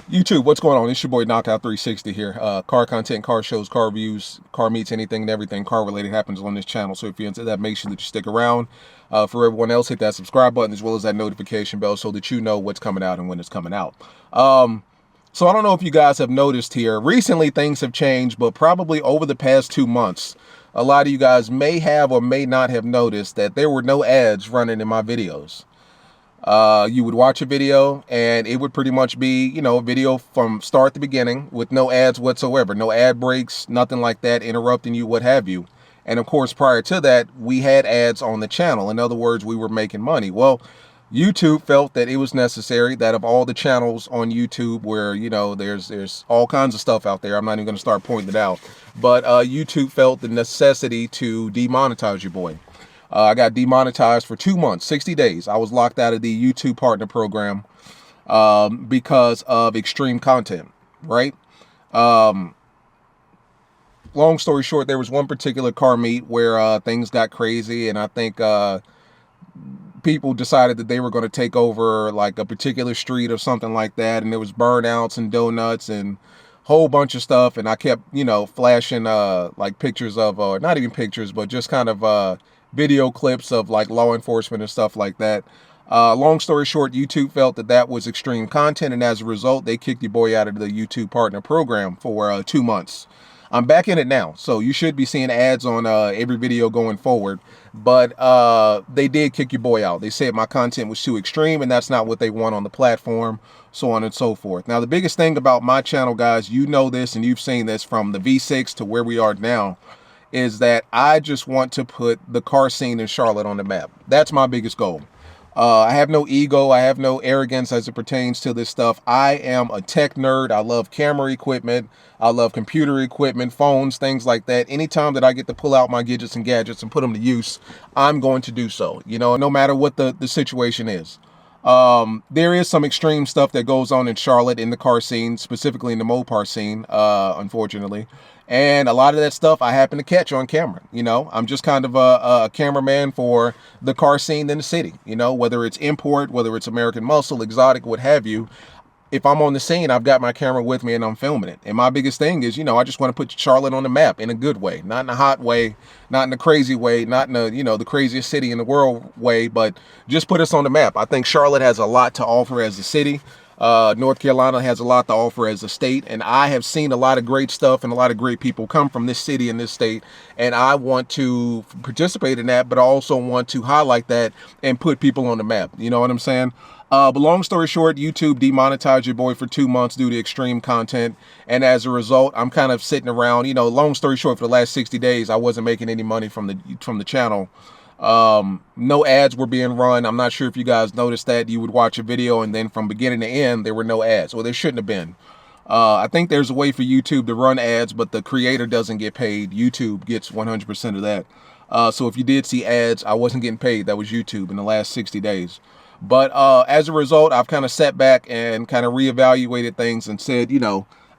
YouTube, what's going on? It's your boy Knockout 360 here. Car content, car shows, car reviews, car meets, anything and everything car related happens on this channel. So if you're into that, make sure that you stick around. For everyone else, hit that subscribe button as well as that notification bell so that you know what's coming out and when it's coming out. So I don't know if you guys have noticed here. Recently, things have changed, but probably over the past 2 months, a lot of you guys may have or may not have noticed that there were no ads running in my videos. You would watch a video and it would pretty much be, a video from start to beginning with no ads whatsoever, no ad breaks, nothing like that, interrupting you, what have you. And of course, prior to that, we had ads on the channel. In other words, we were making money. Well, YouTube felt that it was necessary that of all the channels on YouTube where, there's all kinds of stuff out there. I'm not even going to start pointing it out. But YouTube felt the necessity to demonetize your boy. I got demonetized for 2 months, 60 days. I was locked out of the YouTube partner program because of extreme content, right? Long story short, there was one particular car meet where things got crazy, and I think people decided that they were going to take over like a particular street or something like that, and there was burnouts and donuts and whole bunch of stuff, and I kept, flashing like pictures of, not even pictures, but just kind of video clips of like law enforcement and stuff like that. Long story short, YouTube felt that that was extreme content, and as a result, they kicked your boy out of the YouTube partner program for 2 months. I'm back in it now, so you should be seeing ads on every video going forward. But they did kick your boy out. They said my content was too extreme, and that's not what they want on the platform, so on and so forth. Now, the biggest thing about my channel, guys, you know this, and you've seen this from the V6 to where we are now, is that I just want to put the car scene in Charlotte on the map. That's my biggest goal. I have no ego. I have no arrogance as it pertains to this stuff. I am a tech nerd. I love camera equipment. I love computer equipment, phones, things like that. Anytime that I get to pull out my gadgets and gadgets and put them to use, I'm going to do so, no matter what the situation is. There is some extreme stuff that goes on in Charlotte in the car scene, specifically in the Mopar scene, unfortunately. And a lot of that stuff I happen to catch on camera. I'm just kind of a cameraman for the car scene in the city, whether it's import, whether it's American muscle, exotic, what have you. If I'm on the scene, I've got my camera with me and I'm filming it. And my biggest thing is, I just want to put Charlotte on the map in a good way, not in a hot way, not in a crazy way, not in a, the craziest city in the world way, but just put us on the map. I think Charlotte has a lot to offer as a city. North Carolina has a lot to offer as a state, and I have seen a lot of great stuff and a lot of great people come from this city and this state, and I want to participate in that, but I also want to highlight that and put people on the map. You know what I'm saying? But long story short, YouTube demonetized your boy for 2 months due to extreme content, and as a result, I'm kind of sitting around. Long story short, for the last 60 days, I wasn't making any money from the channel. No ads were being run. I'm not sure if you guys noticed that. You would watch a video and then from beginning to end there were no ads, or there shouldn't have been. I think there's a way for YouTube to run ads, but the creator doesn't get paid. YouTube gets 100% of that. So if you did see ads, I wasn't getting paid. That was YouTube in the last 60 days. But as a result, I've kind of sat back and kind of reevaluated things and said,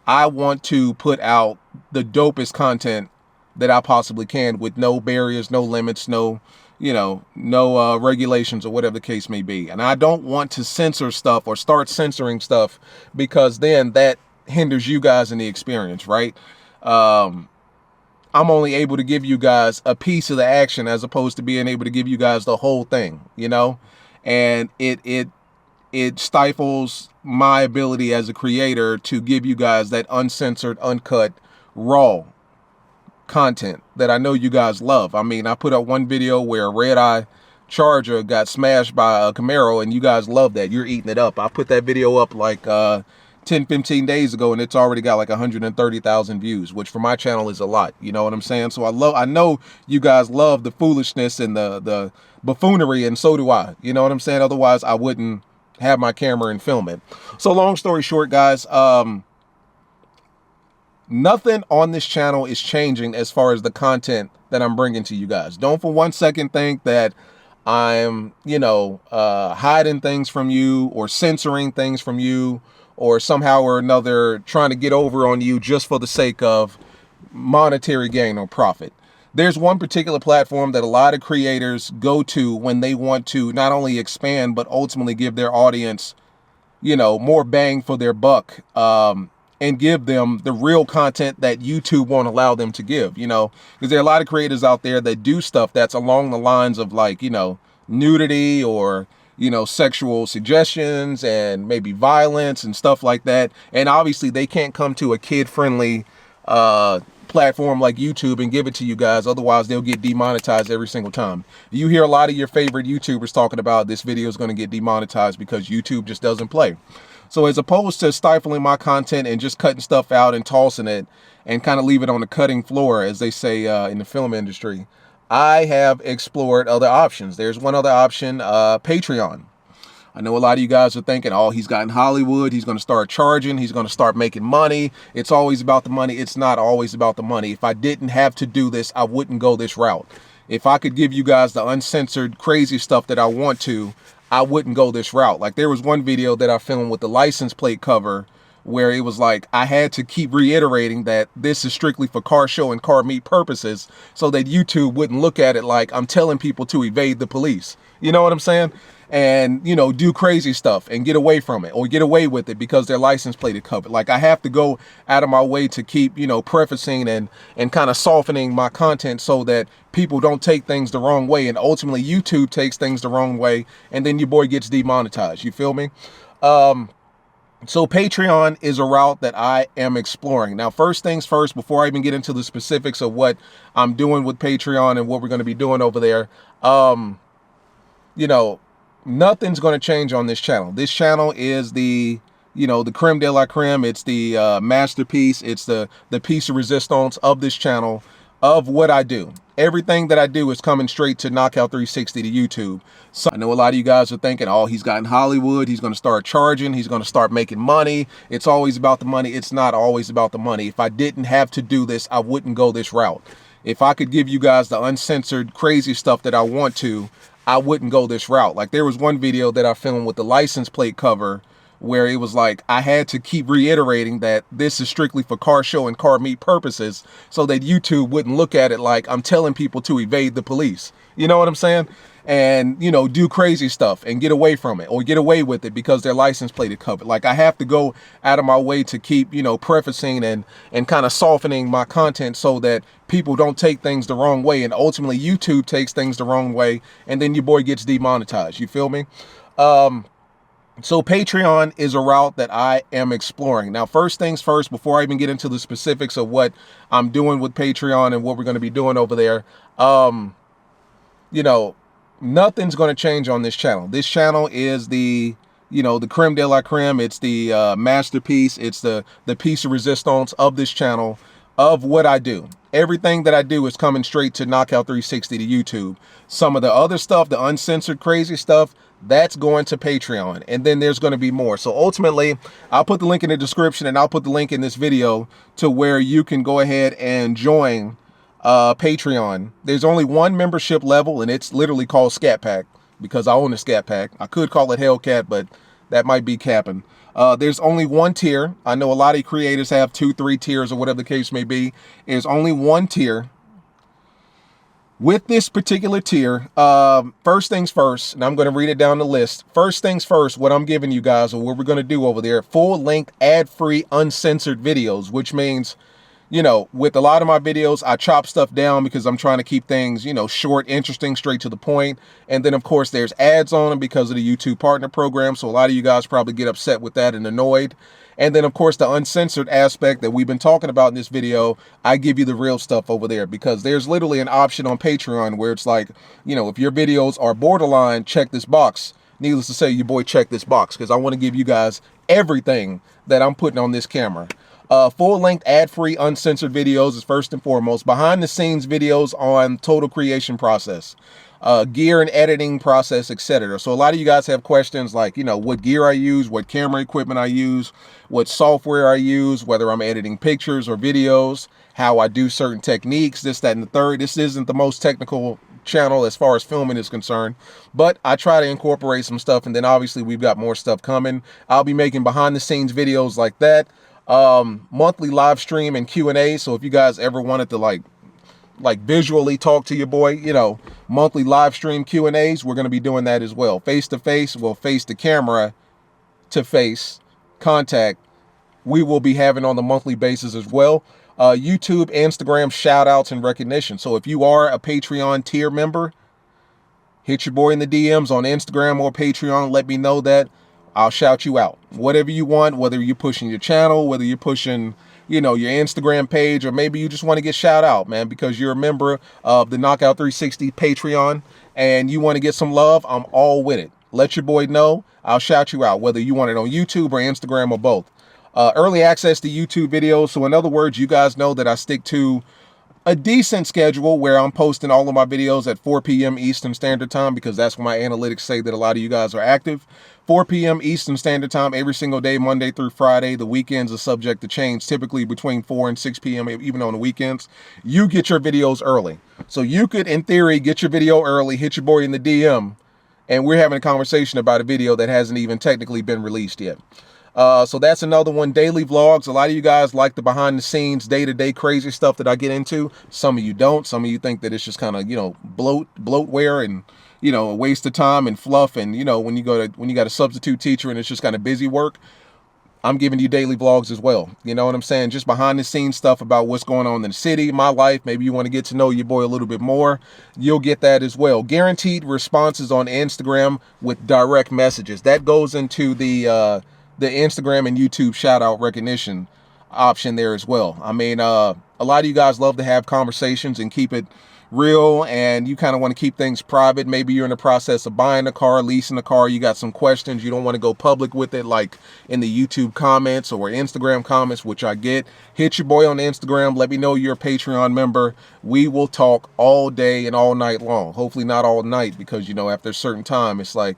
I want to put out the dopest content that I possibly can with no barriers, no limits, no regulations or whatever the case may be. And I don't want to censor stuff or start censoring stuff, because then that hinders you guys in the experience, right? I'm only able to give you guys a piece of the action as opposed to being able to give you guys the whole thing, and it stifles my ability as a creator to give you guys that uncensored, uncut, raw content that I know you guys love. I mean, I put up one video where a red eye Charger got smashed by a Camaro, and you guys love that. You're eating it up. I put that video up like 10-15 days ago, and it's already got like 130,000 views, which for my channel is a lot. You know what I'm saying? So I know you guys love the foolishness and the buffoonery, and so do I. You know what I'm saying? Otherwise, I wouldn't have my camera and film it. So long story short, guys, nothing on this channel is changing as far as the content that I'm bringing to you guys. Don't for one second think that I'm, hiding things from you or censoring things from you or somehow or another trying to get over on you just for the sake of monetary gain or profit. There's one particular platform that a lot of creators go to when they want to not only expand, but ultimately give their audience more bang for their buck, and give them the real content that YouTube won't allow them to give, because there are a lot of creators out there that do stuff that's along the lines of like, nudity or, sexual suggestions and maybe violence and stuff like that. And obviously they can't come to a kid-friendly platform like YouTube and give it to you guys. Otherwise, they'll get demonetized every single time. You hear a lot of your favorite YouTubers talking about this video is going to get demonetized because YouTube just doesn't play. So as opposed to stifling my content and just cutting stuff out and tossing it and kind of leave it on the cutting floor, as they say in the film industry, I have explored other options. There's one other option, Patreon. I know a lot of you guys are thinking, oh, he's got in Hollywood, he's going to start charging, he's going to start making money. It's always about the money. It's not always about the money. If I didn't have to do this, I wouldn't go this route. If I could give you guys the uncensored, crazy stuff that I want to, I wouldn't go this route. Like there was one video that I filmed with the license plate cover where it was like I had to keep reiterating that this is strictly for car show and car meet purposes so that YouTube wouldn't look at it like I'm telling people to evade the police. You know what I'm saying? And, do crazy stuff and get away from it or get away with it because their license plate is covered. Like I have to go out of my way to keep, prefacing and kind of softening my content so that people don't take things the wrong way. And ultimately YouTube takes things the wrong way and then your boy gets demonetized. You feel me? So Patreon is a route that I am exploring. Now, first things first, before I even get into the specifics of what I'm doing with Patreon and what we're going to be doing over there, nothing's going to change on this channel. This channel is the creme de la creme. It's the masterpiece. It's the piece of resistance of this channel, of what I do. Everything that I do is coming straight to Knockout 360 to YouTube. So I know a lot of you guys are thinking, oh, he's got in Hollywood, he's going to start charging, he's going to start making money. It's always about the money. It's not always about the money. If I didn't have to do this, I wouldn't go this route. If I could give you guys the uncensored, crazy stuff that I want to, I wouldn't go this route. Like there was one video that I filmed with the license plate cover where it was like I had to keep reiterating that this is strictly for car show and car meet purposes so that YouTube wouldn't look at it like I'm telling people to evade the police. You know what I'm saying? And, do crazy stuff and get away from it or get away with it because their license plate is covered. Like I have to go out of my way to keep, prefacing and kind of softening my content so that people don't take things the wrong way. And ultimately YouTube takes things the wrong way and then your boy gets demonetized. You feel me? So Patreon is a route that I am exploring. Now, first things first, before I even get into the specifics of what I'm doing with Patreon and what we're going to be doing over there, nothing's going to change on this channel. This channel is the creme de la creme. It's the masterpiece. It's the piece of resistance of this channel, of what I do. Everything that I do is coming straight to Knockout 360 to YouTube. Some of the other stuff, the uncensored crazy stuff, that's going to Patreon. And then there's going to be more. So ultimately, I'll put the link in the description and I'll put the link in this video to where you can go ahead and join Patreon. There's only one membership level and it's literally called Scat Pack because I own a Scat Pack. I could call it Hellcat, but that might be capping. There's only one tier. I know a lot of creators have 2, 3 tiers or whatever the case may be. There's only one tier. With this particular tier, first things first, and I'm going to read it down the list. First things first, what I'm giving you guys or what we're going to do over there, full-length, ad-free, uncensored videos, which means, with a lot of my videos, I chop stuff down because I'm trying to keep things, short, interesting, straight to the point. And then, of course, there's ads on them because of the YouTube Partner Program. So a lot of you guys probably get upset with that and annoyed. And then, of course, the uncensored aspect that we've been talking about in this video, I give you the real stuff over there because there's literally an option on Patreon where it's like, if your videos are borderline, check this box. Needless to say, your boy checked this box because I want to give you guys everything that I'm putting on this camera. Full-length, ad-free, uncensored videos is first and foremost. Behind-the-scenes videos on total creation process. Gear and editing process, etc. So a lot of you guys have questions like, what gear I use, what camera equipment I use, what software I use, whether I'm editing pictures or videos, how I do certain techniques, this, that, and the third. This isn't the most technical channel as far as filming is concerned, but I try to incorporate some stuff, and then obviously we've got more stuff coming. I'll be making behind-the-scenes videos like that, monthly live stream and Q&A. So if you guys ever wanted to like visually talk to your boy, monthly live stream Q&As, we're going to be doing that as well. Face to face, well, face to camera face-to-face contact we will be having on the monthly basis as well. YouTube, Instagram, shout outs, and recognition. So if you are a Patreon tier member, hit your boy in the DMs on Instagram or Patreon. Let me know that. I'll shout you out. Whatever you want, whether you're pushing your channel, whether you're pushing, your Instagram page, or maybe you just want to get shout out, man, because you're a member of the Knockout 360 Patreon and you want to get some love. I'm all with it. Let your boy know. I'll shout you out, whether you want it on YouTube or Instagram or both. Early access to YouTube videos. So in other words, you guys know that I stick to a decent schedule where I'm posting all of my videos at 4 p.m. Eastern Standard Time, because that's when my analytics say that a lot of you guys are active. 4 p.m. Eastern Standard Time every single day, Monday through Friday. The weekends are subject to change, typically between 4 and 6 p.m. even on the weekends. You get your videos early. So you could, in theory, get your video early, hit your boy in the DM, and we're having a conversation about a video that hasn't even technically been released yet. So that's another one. Daily vlogs. A lot of you guys like the behind the scenes, day-to-day crazy stuff that I get into. Some of you don't. Some of you think that it's just kind of, bloatware and, a waste of time and fluff. And, when you got a substitute teacher and it's just kind of busy work, I'm giving you daily vlogs as well. You know what I'm saying? Just behind the scenes stuff about what's going on in the city, my life. Maybe you want to get to know your boy a little bit more. You'll get that as well. Guaranteed responses on Instagram with direct messages. That goes into the Instagram and YouTube shout out recognition option there as well. I mean, a lot of you guys love to have conversations and keep it real, and you kind of want to keep things private. Maybe you're in the process of buying a car, leasing a car, you got some questions, you don't want to go public with it, like in the YouTube comments or Instagram comments, which I get. Hit your boy on Instagram. Let me know you're a Patreon member. We will talk all day and all night long. Hopefully not all night, because after a certain time it's like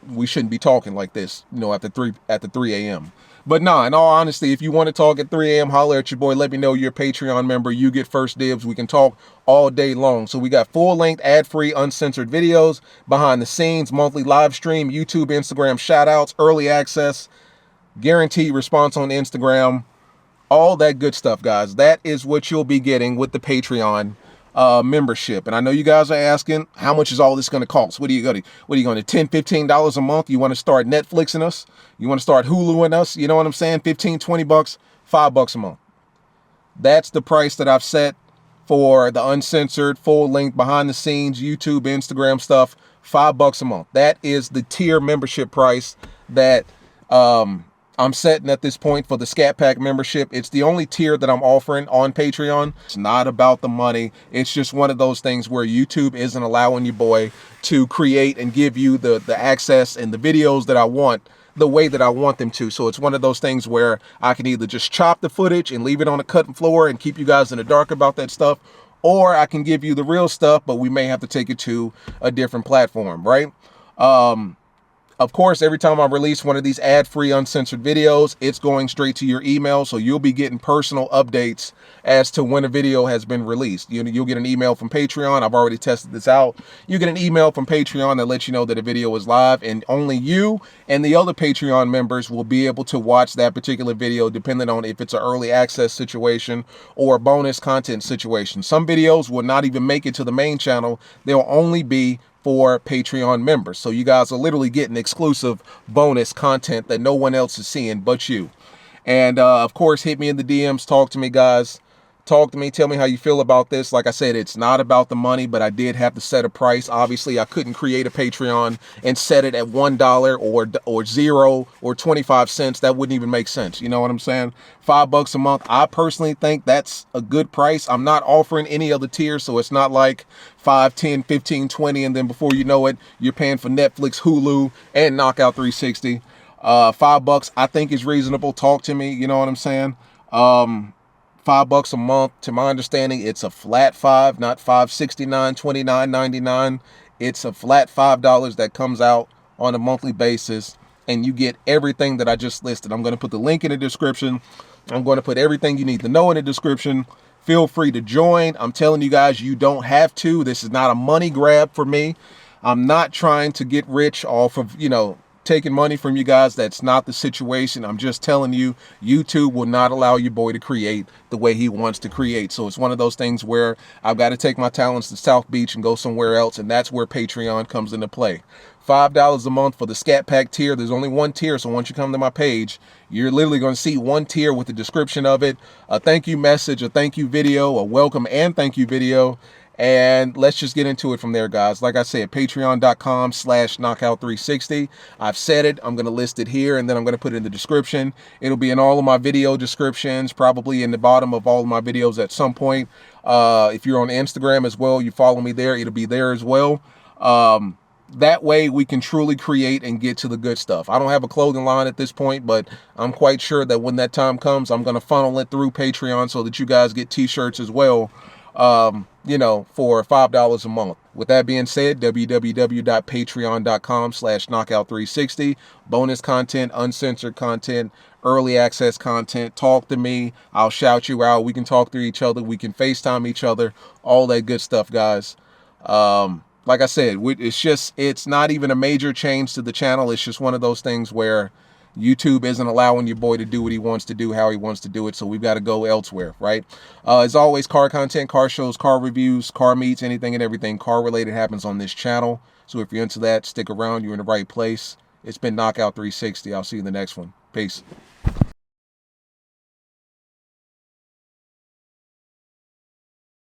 we shouldn't be talking like this, at the 3 a.m. But nah, in all honesty, if you want to talk at 3 a.m., holler at your boy. Let me know you're a Patreon member. You get first dibs. We can talk all day long. So we got full-length, ad-free, uncensored videos, behind the scenes, monthly live stream, YouTube, Instagram shout-outs, early access, guaranteed response on Instagram, all that good stuff, guys. That is what you'll be getting with the Patreon membership. And I know you guys are asking, how much is all this going to cost? What are you going to $10, $15 a month? You want to start Netflixing us? You want to start Huluing us? You know what I'm saying? 15, 20 bucks, $5 a month. That's the price that I've set for the uncensored, full length, behind the scenes, YouTube, Instagram stuff. $5 a month. That is the tier membership price that, I'm setting at this point for the Scat Pack membership. It's the only tier that I'm offering on Patreon. It's not about the money. It's just one of those things where YouTube isn't allowing your boy to create and give you the access and the videos that I want the way that I want them to. So it's one of those things where I can either just chop the footage and leave it on the cutting floor and keep you guys in the dark about that stuff, or I can give you the real stuff, but we may have to take it to a different platform, right? Of course, every time I release one of these ad-free, uncensored videos, it's going straight to your email, so you'll be getting personal updates as to when a video has been released. You'll get an email from Patreon. I've already tested this out. You get an email from Patreon that lets you know that a video is live, and only you and the other Patreon members will be able to watch that particular video, depending on if it's an early access situation or a bonus content situation. Some videos will not even make it to the main channel. They'll only be for Patreon members. So you guys are literally getting exclusive bonus content that no one else is seeing but you. And of course, hit me in the DMs. Talk to me, guys. Talk to me. Tell me how you feel about this. Like I said, it's not about the money, but I did have to set a price. Obviously, I couldn't create a Patreon and set it at $1 or 0 or 25 cents. That wouldn't even make sense. You know what I'm saying? $5 a month. I personally think that's a good price. I'm not offering any other tier, so it's not like 5, 10, 15, 20, and then before you know it, you're paying for Netflix, Hulu, and Knockout 360. $5 I think is reasonable. Talk to me. You know what I'm saying? $5 a month. To my understanding, it's a flat $5, not $5.69, $29.99. It's a flat $5 that comes out on a monthly basis, and you get everything that I just listed. I'm going to put the link in the description. I'm going to put everything you need to know in the description. Feel free to join. I'm telling you guys, you don't have to. This is not a money grab for me. I'm not trying to get rich off of, taking money from you guys. That's not the situation. I'm just telling you, YouTube will not allow your boy to create the way he wants to create. So it's one of those things where I've got to take my talents to South Beach and go somewhere else, and that's where Patreon comes into play. $5 a month for the Scat Pack tier. There's only one tier, so once you come to my page, you're literally going to see one tier with the description of it, a thank you message, a thank you video, a welcome and thank you video, and let's just get into it from there, guys. Like I said, patreon.com/knockout360. I've said it. I'm going to list it here, and then I'm going to put it in the description. It'll be in all of my video descriptions, probably in the bottom of all of my videos at some point. If you're on Instagram as well, you follow me there, it'll be there as well. That way we can truly create and get to the good stuff. I don't have a clothing line at this point, but I'm quite sure that when that time comes, I'm going to funnel it through Patreon so that you guys get t-shirts as well, you know, for $5 a month. With that being said, www.patreon.com/knockout360. Bonus content, uncensored content, early access content. Talk to me. I'll shout you out. We can talk to each other. We can FaceTime each other. All that good stuff, guys. Like I said, it's not even a major change to the channel. It's just one of those things where YouTube isn't allowing your boy to do what he wants to do, how he wants to do it. So we've got to go elsewhere, right? As always, car content, car shows, car reviews, car meets, anything and everything car related happens on this channel. So if you're into that, stick around. You're in the right place. It's been Knockout 360. I'll see you in the next one. Peace.